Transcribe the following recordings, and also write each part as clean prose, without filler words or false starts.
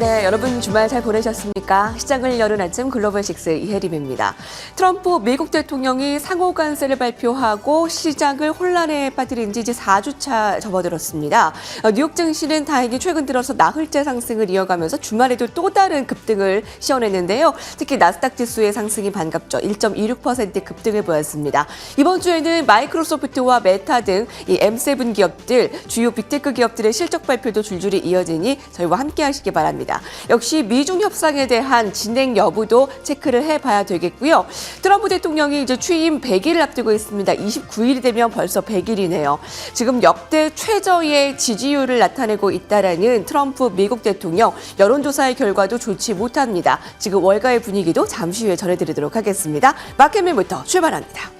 네, 여러분 주말 잘 보내셨습니까? 시장을 여는 아침 글로벌 식스 이혜림입니다. 트럼프 미국 대통령이 상호 관세를 발표하고 시장을 혼란에 빠뜨린 지 이제 4주차 접어들었습니다. 뉴욕 증시는 다행히 최근 들어서 나흘째 상승을 이어가면서 주말에도 또 다른 급등을 시현했는데요. 특히 나스닥 지수의 상승이 반갑죠. 1.26% 급등을 보였습니다. 이번 주에는 마이크로소프트와 메타 등 이 M7 기업들, 주요 빅테크 기업들의 실적 발표도 줄줄이 이어지니 저희와 함께 하시기 바랍니다. 역시 미중 협상에 대한 진행 여부도 체크를 해봐야 되겠고요. 트럼프 대통령이 이제 취임 100일을 앞두고 있습니다. 29일이 되면 벌써 100일이네요. 지금 역대 최저의 지지율을 나타내고 있다라는 트럼프 미국 대통령 여론조사의 결과도 좋지 못합니다. 지금 월가의 분위기도 잠시 후에 전해드리도록 하겠습니다. 마켓맨부터 출발합니다.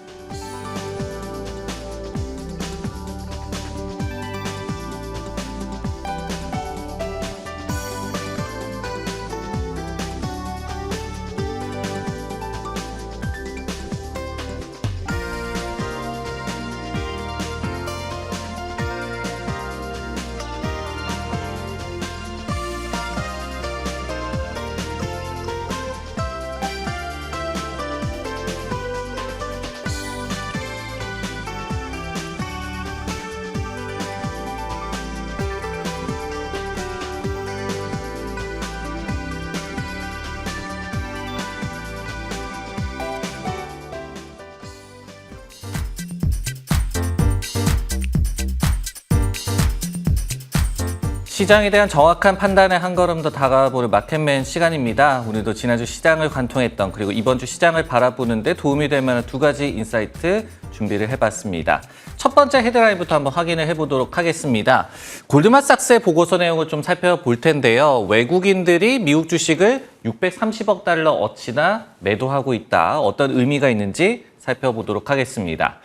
시장에 대한 정확한 판단에 한 걸음 더 다가보는 마켓맨 시간입니다. 오늘도 지난주 시장을 관통했던 그리고 이번 주 시장을 바라보는 데 도움이 될 만한 두 가지 인사이트 준비를 해봤습니다. 첫 번째 헤드라인부터 한번 확인을 해보도록 하겠습니다. 골드만삭스의 보고서 내용을 좀 살펴볼 텐데요. 외국인들이 미국 주식을 630억 달러 어치나 매도하고 있다. 어떤 의미가 있는지 살펴보도록 하겠습니다.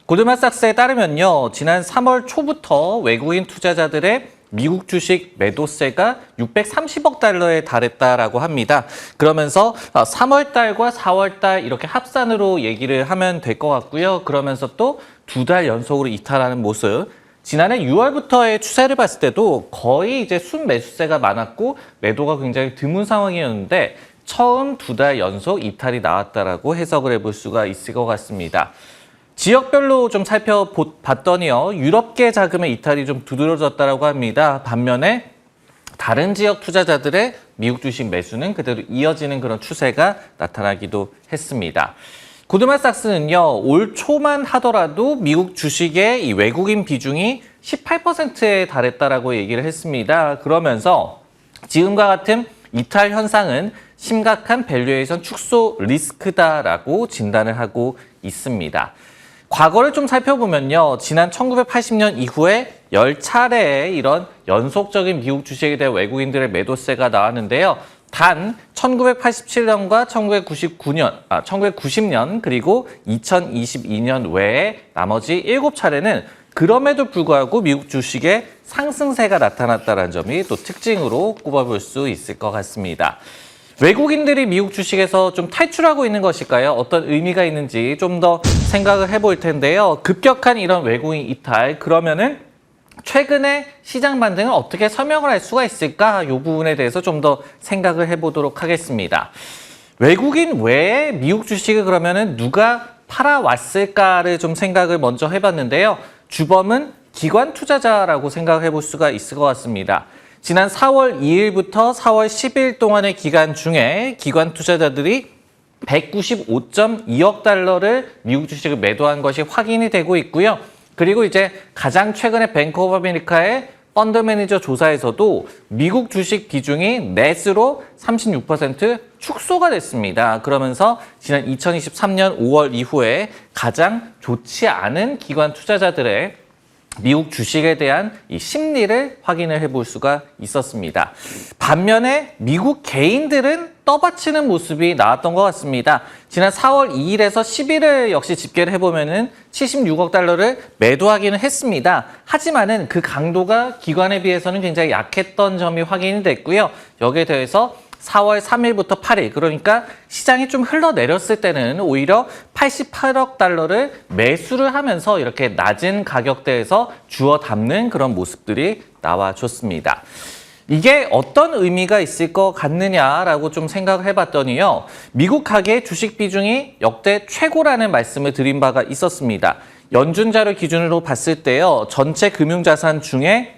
골드만삭스에 따르면요. 지난 3월 초부터 외국인 투자자들의 미국 주식 매도세가 630억 달러에 달했다라고 합니다. 그러면서 3월 달과 4월 달 이렇게 합산으로 얘기를 하면 될 것 같고요. 그러면서 또 2달 연속으로 이탈하는 모습. 지난해 6월부터의 추세를 봤을 때도 거의 이제 순매수세가 많았고 매도가 굉장히 드문 상황이었는데 처음 2달 연속 이탈이 나왔다라고 해석을 해볼 수가 있을 것 같습니다. 지역별로 좀 살펴봤더니요. 유럽계 자금의 이탈이 좀 두드러졌다고 합니다. 반면에 다른 지역 투자자들의 미국 주식 매수는 그대로 이어지는 그런 추세가 나타나기도 했습니다. 골드만삭스는요. 올 초만 하더라도 미국 주식의 이 외국인 비중이 18%에 달했다라고 얘기를 했습니다. 그러면서 지금과 같은 이탈 현상은 심각한 밸류에이션 축소 리스크다라고 진단을 하고 있습니다. 과거를 좀 살펴보면요. 지난 1980년 이후에 10차례의 이런 연속적인 미국 주식에 대한 외국인들의 매도세가 나왔는데요. 단 1987년과 1990년 그리고 2022년 외에 나머지 7차례는 그럼에도 불구하고 미국 주식의 상승세가 나타났다는 점이 또 특징으로 꼽아볼 수 있을 것 같습니다. 외국인들이 미국 주식에서 좀 탈출하고 있는 것일까요? 어떤 의미가 있는지 좀 더 생각을 해볼 텐데요. 급격한 이런 외국인 이탈, 그러면은 최근에 시장 반등을 어떻게 설명을 할 수가 있을까? 이 부분에 대해서 좀 더 생각을 해보도록 하겠습니다. 외국인 외에 미국 주식을 그러면은 누가 팔아왔을까를 좀 생각을 먼저 해봤는데요. 주범은 기관 투자자라고 생각을 해볼 수가 있을 것 같습니다. 지난 4월 2일부터 4월 10일 동안의 기간 중에 기관 투자자들이 195.2억 달러를 미국 주식을 매도한 것이 확인이 되고 있고요. 그리고 이제 가장 최근에 뱅크 오브 아메리카의 펀드 매니저 조사에서도 미국 주식 비중이 넷으로 36% 축소가 됐습니다. 그러면서 지난 2023년 5월 이후에 가장 좋지 않은 기관 투자자들의 미국 주식에 대한 이 심리를 확인을 해볼 수가 있었습니다. 반면에 미국 개인들은 떠받치는 모습이 나왔던 것 같습니다. 지난 4월 2일에서 10일을 역시 집계를 해보면은 76억 달러를 매도하기는 했습니다. 하지만은 그 강도가 기관에 비해서는 굉장히 약했던 점이 확인이 됐고요. 여기에 대해서 4월 3일부터 8일, 그러니까 시장이 좀 흘러내렸을 때는 오히려 88억 달러를 매수를 하면서 이렇게 낮은 가격대에서 주워 담는 그런 모습들이 나와줬습니다. 이게 어떤 의미가 있을 것 같느냐라고 좀 생각을 해봤더니요. 미국 가계의 주식 비중이 역대 최고라는 말씀을 드린 바가 있었습니다. 연준 자료 기준으로 봤을 때요. 전체 금융자산 중에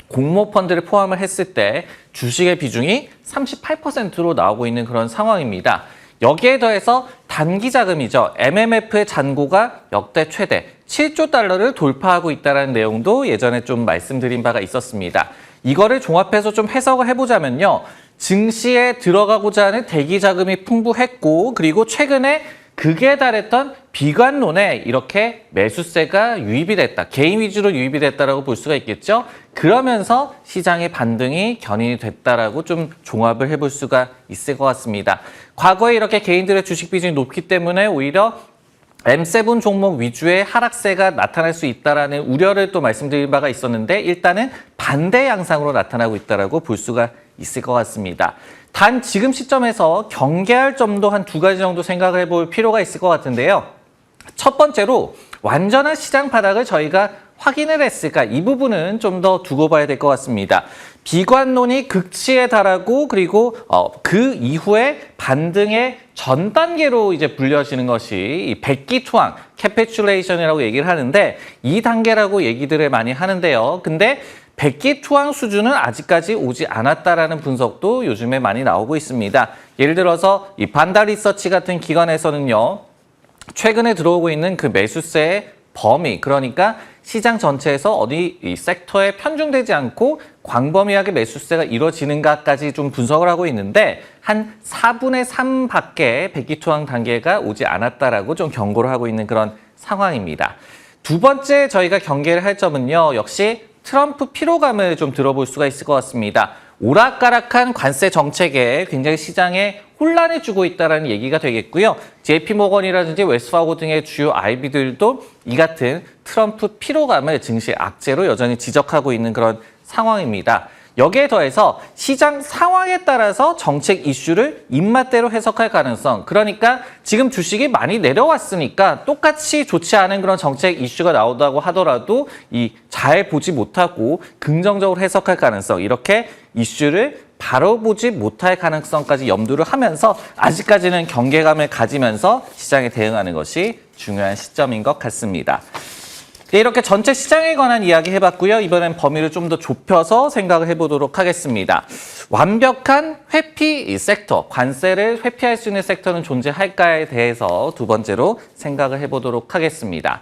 공모펀드를 포함을 했을 때 주식의 비중이 38%로 나오고 있는 그런 상황입니다. 여기에 더해서 단기 자금이죠. MMF의 잔고가 역대 최대 7조 달러를 돌파하고 있다는 내용도 예전에 좀 말씀드린 바가 있었습니다. 이거를 종합해서 좀 해석을 해보자면요. 증시에 들어가고자 하는 대기 자금이 풍부했고 그리고 최근에 극에 달했던 비관론에 이렇게 매수세가 유입이 됐다. 개인 위주로 유입이 됐다라고 볼 수가 있겠죠. 그러면서 시장의 반등이 견인이 됐다라고 좀 종합을 해볼 수가 있을 것 같습니다. 과거에 이렇게 개인들의 주식 비중이 높기 때문에 오히려 M7 종목 위주의 하락세가 나타날 수 있다라는 우려를 또 말씀드린 바가 있었는데 일단은 반대 양상으로 나타나고 있다라고 볼 수가 있을 것 같습니다. 단 지금 시점에서 경계할 점도 한 2가지 정도 생각을 해볼 필요가 있을 것 같은데요. 첫 번째로 완전한 시장 바닥을 저희가 확인을 했을까? 이 부분은 좀 더 두고 봐야 될 것 같습니다. 비관론이 극치에 달하고 그리고 그 이후에 반등의 전 단계로 이제 불려지는 것이 이 백기투항, 캐피츄레이션이라고 얘기를 하는데 이 단계라고 얘기들을 많이 하는데요. 근데 백기투항 수준은 아직까지 오지 않았다라는 분석도 요즘에 많이 나오고 있습니다. 예를 들어서 이 반다 리서치 같은 기관에서는요. 최근에 들어오고 있는 그 매수세의 범위, 그러니까 시장 전체에서 어디 이 섹터에 편중되지 않고 광범위하게 매수세가 이루어지는가까지 좀 분석을 하고 있는데 한 4분의 3밖에 백기투항 단계가 오지 않았다라고 좀 경고를 하고 있는 그런 상황입니다. 두 번째 저희가 경계를 할 점은요. 역시 트럼프 피로감을 좀 들어볼 수가 있을 것 같습니다. 오락가락한 관세 정책에 굉장히 시장에 혼란을 주고 있다는 얘기가 되겠고요. JP모건이라든지 웰스파고 등의 주요 IB들도 이 같은 트럼프 피로감을 증시 악재로 여전히 지적하고 있는 그런 상황입니다. 여기에 더해서 시장 상황에 따라서 정책 이슈를 입맛대로 해석할 가능성, 그러니까 지금 주식이 많이 내려왔으니까 똑같이 좋지 않은 그런 정책 이슈가 나오다고 하더라도 이 잘 보지 못하고 긍정적으로 해석할 가능성, 이렇게 이슈를 바로 보지 못할 가능성까지 염두를 하면서 아직까지는 경계감을 가지면서 시장에 대응하는 것이 중요한 시점인 것 같습니다. 네, 이렇게 전체 시장에 관한 이야기 해봤고요. 이번엔 범위를 좀 더 좁혀서 생각을 해보도록 하겠습니다. 완벽한 회피 섹터, 관세를 회피할 수 있는 섹터는 존재할까에 대해서 두 번째로 생각을 해보도록 하겠습니다.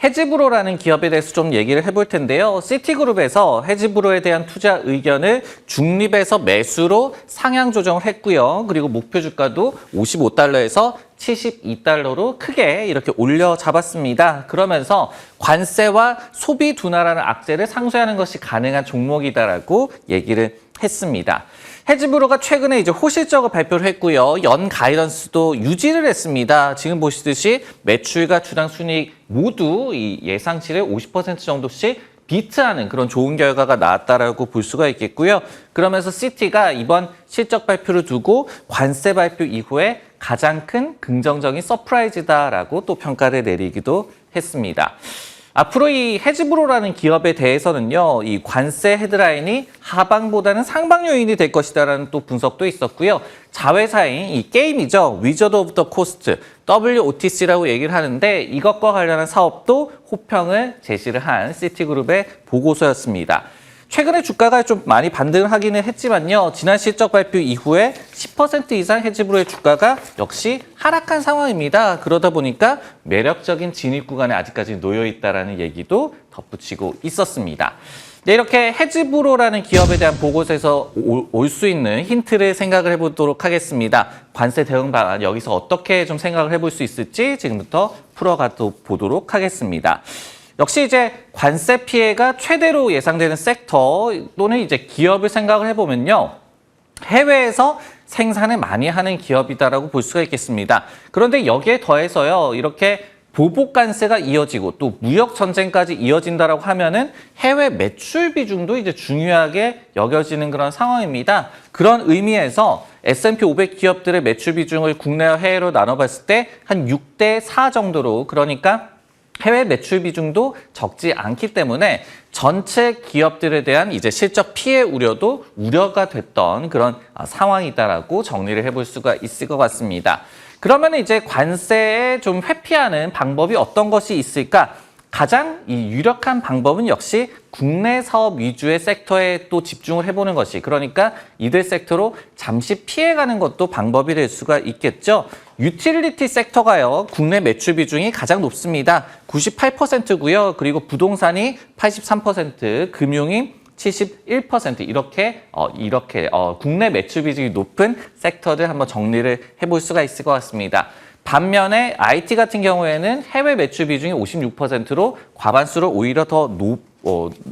헤지브로라는 기업에 대해서 좀 얘기를 해볼 텐데요. 시티그룹에서 헤지브로에 대한 투자 의견을 중립에서 매수로 상향 조정을 했고요. 그리고 목표 주가도 55달러에서 72달러로 크게 이렇게 올려 잡았습니다. 그러면서 관세와 소비 둔화라는 악재를 상쇄하는 것이 가능한 종목이다라고 얘기를 했습니다. 헤지브로가 최근에 이제 호실적을 발표를 했고요. 연 가이던스도 유지를 했습니다. 지금 보시듯이 매출과 주당 순이익 모두 이 예상치를 50% 정도씩 비트하는 그런 좋은 결과가 나왔다라고 볼 수가 있겠고요. 그러면서 시티가 이번 실적 발표를 두고 관세 발표 이후에 가장 큰 긍정적인 서프라이즈다라고 또 평가를 내리기도 했습니다. 앞으로 이 헤지브로라는 기업에 대해서는요, 이 관세 헤드라인이 하방보다는 상방 요인이 될 것이다라는 또 분석도 있었고요. 자회사인 이 게임이죠. 위저드 오브 더 코스트, WOTC라고 얘기를 하는데 이것과 관련한 사업도 호평을 제시를 한 시티그룹의 보고서였습니다. 최근에 주가가 좀 많이 반등을 하기는 했지만요. 지난 실적 발표 이후에 10% 이상 헤지브로의 주가가 역시 하락한 상황입니다. 그러다 보니까 매력적인 진입 구간에 아직까지 놓여 있다라는 얘기도 덧붙이고 있었습니다. 네, 이렇게 헤지브로라는 기업에 대한 보고서에서 올 수 있는 힌트를 생각을 해보도록 하겠습니다. 관세 대응 방안 여기서 어떻게 좀 생각을 해볼 수 있을지 지금부터 풀어가 보도록 하겠습니다. 역시 이제 관세 피해가 최대로 예상되는 섹터 또는 이제 기업을 생각을 해보면요. 해외에서 생산을 많이 하는 기업이다라고 볼 수가 있겠습니다. 그런데 여기에 더해서요. 이렇게 보복 관세가 이어지고 또 무역 전쟁까지 이어진다라고 하면은 해외 매출 비중도 이제 중요하게 여겨지는 그런 상황입니다. 그런 의미에서 S&P 500 기업들의 매출 비중을 국내와 해외로 나눠봤을 때 한 6대 4 정도로, 그러니까 해외 매출 비중도 적지 않기 때문에 전체 기업들에 대한 이제 실적 피해 우려도 우려가 됐던 그런 상황이다라고 정리를 해볼 수가 있을 것 같습니다. 그러면 이제 관세에 좀 회피하는 방법이 어떤 것이 있을까? 가장 유력한 방법은 역시 국내 사업 위주의 섹터에 또 집중을 해보는 것이, 그러니까 이들 섹터로 잠시 피해가는 것도 방법이 될 수가 있겠죠. 유틸리티 섹터가요, 국내 매출 비중이 가장 높습니다. 98%고요. 그리고 부동산이 83%, 금융이 71% 이렇게 국내 매출 비중이 높은 섹터들 한번 정리를 해볼 수가 있을 것 같습니다. 반면에 IT 같은 경우에는 해외 매출 비중이 56%로 과반수를 오히려 더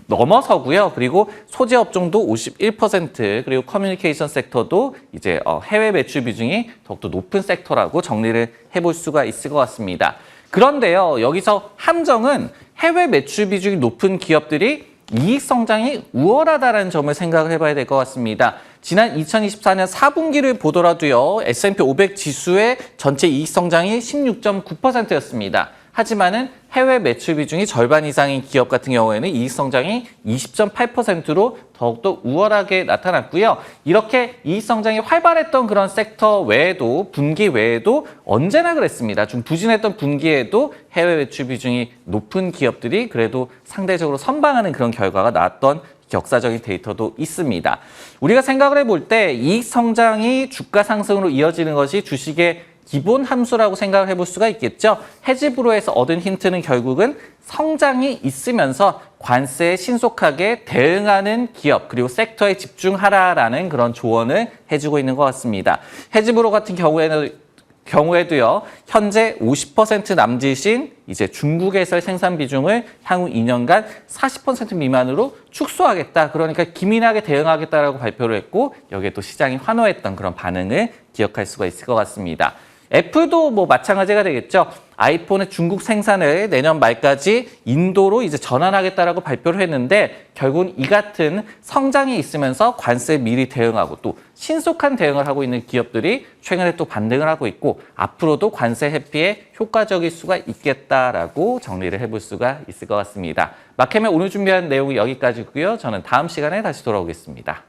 넘어서고요. 그리고 소재 업종도 51%, 그리고 커뮤니케이션 섹터도 이제 해외 매출 비중이 더욱더 높은 섹터라고 정리를 해볼 수가 있을 것 같습니다. 그런데요, 여기서 함정은 해외 매출 비중이 높은 기업들이 이익 성장이 우월하다는 점을 생각을 해봐야 될 것 같습니다. 지난 2024년 4분기를 보더라도요, S&P 500 지수의 전체 이익 성장이 16.9%였습니다. 하지만은 해외 매출 비중이 절반 이상인 기업 같은 경우에는 이익 성장이 20.8%로 더욱더 우월하게 나타났고요. 이렇게 이익 성장이 활발했던 그런 섹터 외에도, 분기 외에도 언제나 그랬습니다. 좀 부진했던 분기에도 해외 매출 비중이 높은 기업들이 그래도 상대적으로 선방하는 그런 결과가 나왔던 역사적인 데이터도 있습니다. 우리가 생각을 해볼 때 이익 성장이 주가 상승으로 이어지는 것이 주식의 기본 함수라고 생각을 해볼 수가 있겠죠. 해지브로에서 얻은 힌트는 결국은 성장이 있으면서 관세에 신속하게 대응하는 기업, 그리고 섹터에 집중하라라는 그런 조언을 해주고 있는 것 같습니다. 해지브로 같은 경우에도요, 현재 50% 남짓인 이제 중국에서의 생산 비중을 향후 2년간 40% 미만으로 축소하겠다. 그러니까 기민하게 대응하겠다라고 발표를 했고, 여기에 또 시장이 환호했던 그런 반응을 기억할 수가 있을 것 같습니다. 애플도 뭐 마찬가지가 되겠죠. 아이폰의 중국 생산을 내년 말까지 인도로 이제 전환하겠다라고 발표를 했는데, 결국은 이 같은 성장이 있으면서 관세에 미리 대응하고 또 신속한 대응을 하고 있는 기업들이 최근에 또 반등을 하고 있고, 앞으로도 관세 회피에 효과적일 수가 있겠다라고 정리를 해볼 수가 있을 것 같습니다. 마켓맨 오늘 준비한 내용이 여기까지고요. 저는 다음 시간에 다시 돌아오겠습니다.